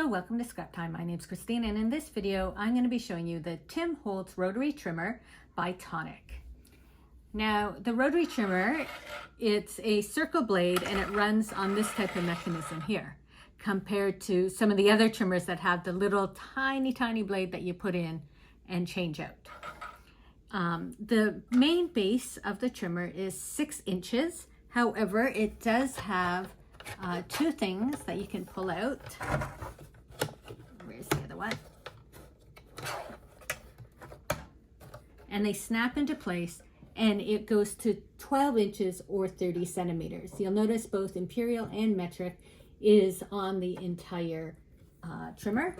Hello, welcome to Scrap Time. My name is Christine, and in this video I'm going to be showing you the Tim Holtz Rotary Trimmer by Tonic. Now the rotary trimmer, it's a circle blade and it runs on this type of mechanism here, compared to some of the other trimmers that have the little tiny blade that you put in and change out. The main base of the trimmer is 6 inches. However, it does have two things that you can pull out. Where's the other one? And they snap into place, and it goes to 12 inches or 30 centimeters. You'll notice both imperial and metric is on the entire trimmer.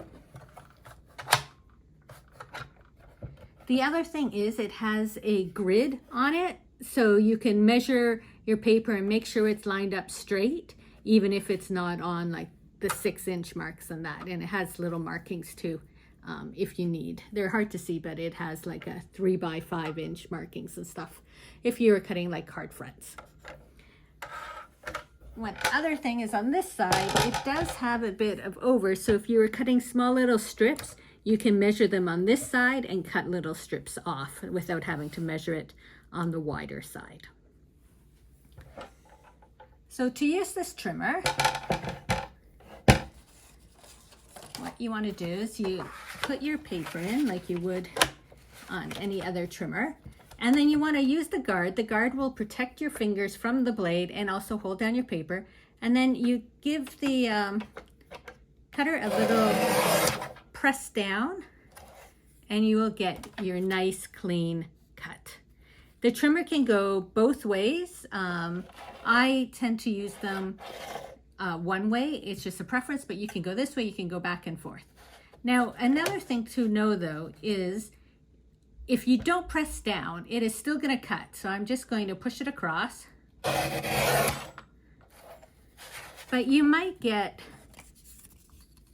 The other thing is it has a grid on it, so you can measure your paper and make sure it's lined up straight, even if it's not on like the 6-inch marks and that. And it has little markings too, if you need. They're hard to see, but it has like a 3 by 5 inch markings and stuff if you're cutting like card fronts. One other thing is on this side, it does have a bit of over, so if you were cutting small little strips, you can measure them on this side and cut little strips off without having to measure it on the wider side. So to use this trimmer, what you want to do is you put your paper in like you would on any other trimmer, and then you want to use the guard. The guard will protect your fingers from the blade and also hold down your paper, and then you give the cutter a little press down and you will get your nice clean cut. The trimmer can go both ways. I tend to use them one way. It's just a preference, but you can go this way, you can go back and forth. Now, another thing to know though is if you don't press down, it is still going to cut. So I'm just going to push it across. But you might get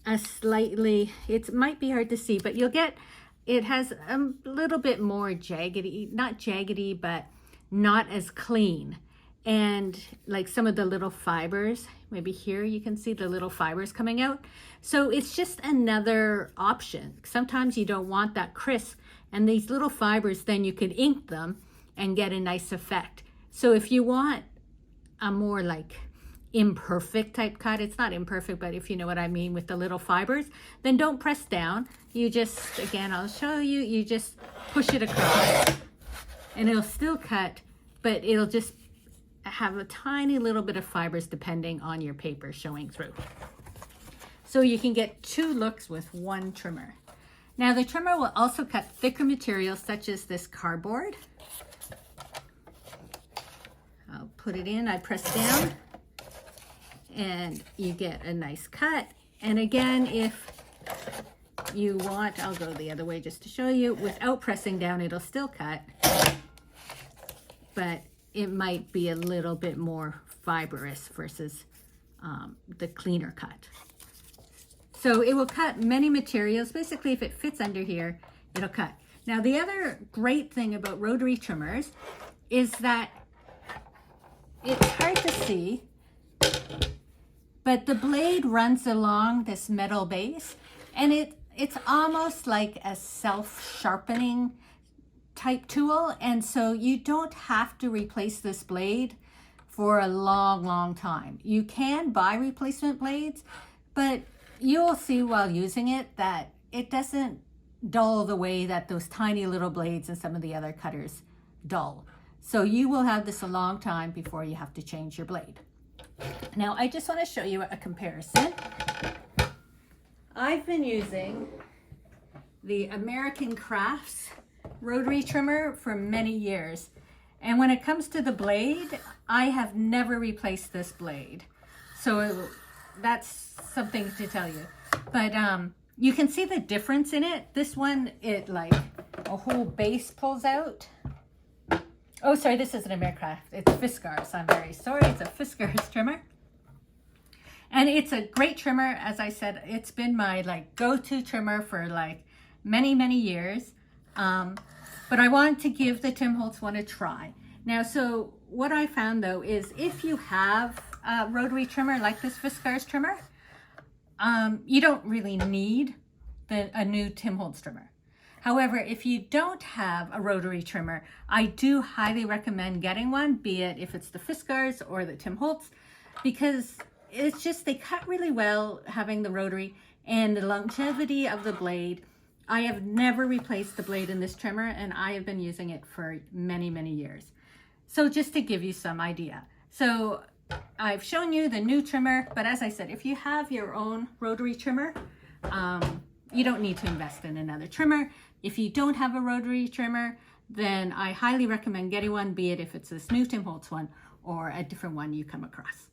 a slightly, it might be hard to see, but you'll get, it has a little bit more jaggedy, not jaggedy, but not as clean. And like some of the little fibers, maybe here you can see the little fibers coming out. So it's just another option. Sometimes you don't want that crisp, and these little fibers, then you could ink them and get a nice effect. So if you want a more like imperfect type cut, it's not imperfect, but if you know what I mean with the little fibers, then don't press down. You just, again, I'll show you, you just push it across and it'll still cut, but it'll just have a tiny little bit of fibers depending on your paper showing through. So you can get 2 looks with one trimmer. Now the trimmer will also cut thicker materials such as this cardboard. I'll put it in, I press down, and you get a nice cut. And again, if you want, I'll go the other way just to show you, without pressing down, it'll still cut, but it might be a little bit more fibrous versus the cleaner cut. So it will cut many materials. Basically, if it fits under here, it'll cut. Now, the other great thing about rotary trimmers is that it's hard to see, but the blade runs along this metal base, and it's almost like a self-sharpening type tool, and so you don't have to replace this blade for a long time. You can buy replacement blades, but you'll see while using it that it doesn't dull the way that those tiny little blades and some of the other cutters dull. So you will have this a long time before you have to change your blade. Now, I just want to show you a comparison. I've been using the American Crafts rotary trimmer for many years. And when it comes to the blade, I have never replaced this blade. So that's something to tell you. But you can see the difference in it. This one, it like a whole base pulls out. Oh, sorry, this isn't American Craft. It's Fiskars. I'm very sorry. It's a Fiskars trimmer. And it's a great trimmer. As I said, it's been my like go-to trimmer for like many years. But I wanted to give the Tim Holtz one a try. Now, so what I found though is if you have a rotary trimmer like this Fiskars trimmer, you don't really need a new Tim Holtz trimmer. However, if you don't have a rotary trimmer, I do highly recommend getting one, be it if it's the Fiskars or the Tim Holtz, because it's just, they cut really well having the rotary, and the longevity of the blade. I have never replaced the blade in this trimmer, and I have been using it for many, many years. So just to give you some idea. So I've shown you the new trimmer, but as I said, if you have your own rotary trimmer, you don't need to invest in another trimmer. If you don't have a rotary trimmer, then I highly recommend getting one, be it if it's this new Tim Holtz one or a different one you come across.